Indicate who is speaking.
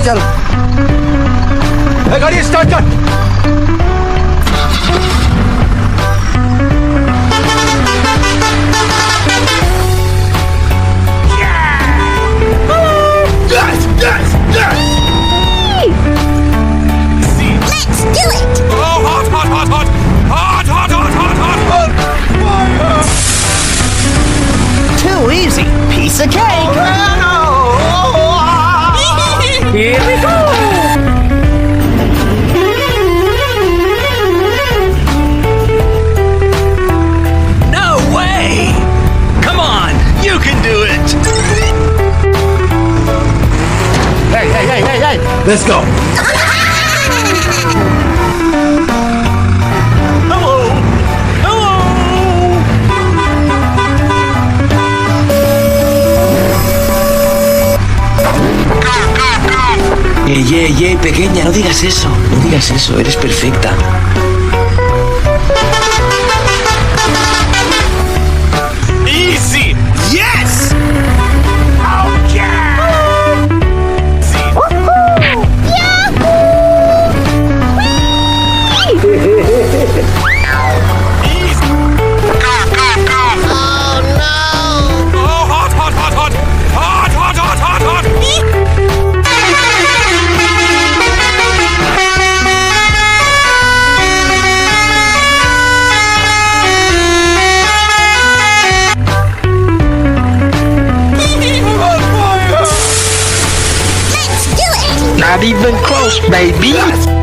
Speaker 1: चल गाड़ी स्टार्ट कर
Speaker 2: Too easy. Piece of cake. Here we go. No way. Come on. You can do it.
Speaker 1: Hey let's go
Speaker 2: Pequeña, no digas eso, eres perfecta. Easy, yes! Oh yeah! Not even close, baby.